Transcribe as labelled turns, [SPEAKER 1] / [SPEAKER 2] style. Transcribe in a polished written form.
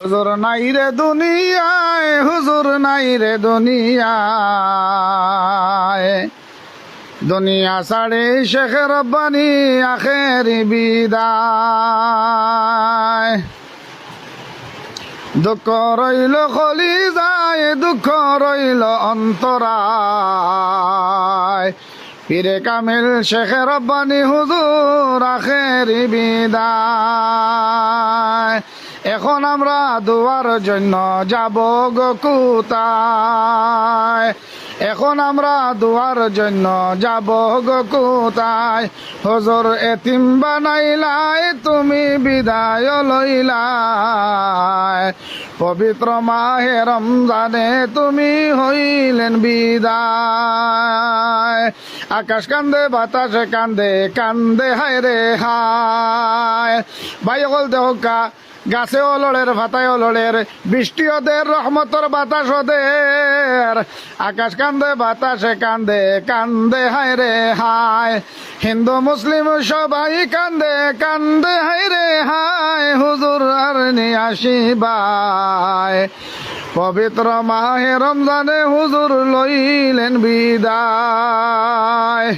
[SPEAKER 1] হুজুর নাই রে দুনিয়ায়, হুজুর নাই রে দুনিয়ায়, দুনিয়া ছাড়ে শেখ রব্বানি আখেরি বিদায়। দুঃখ রইল খলি যায়, দুঃখ রইল অন্তরায়, পীরে কামিল শেখ রব্বানি হুজুর আখেরি বিদায়। এখন আমরা দুয়ার জন্য যাব গো কোথায়, এখন আমরা দুয়ার জন্য যাব গো কোথায়। হুজুর এতিম বানাইলাই তুমি বিদায় লইলাই, পবিত্র মাহে রমজানে তুমি হইলেন বিদায়। আকাশ কান্দে বাতাস কান্দে, কান্দে হায় রে হায়। ভাই অকল দেহকা গাছে অলড়ের ভাতায় অলড়ের, বৃষ্টি ওদের রহমতর বাতাস ওদের। আকাশ কান্দে বাতাসে কান্দে, কান্দে হায় রে হায়। হিন্দু মুসলিম সবাই কান্দে, কান্দে হায় রে হায়। হুজুর আর নিয়ে আসিবায়, পবিত্র মাহে রমজানে হুজুর লইলেন বিদায়।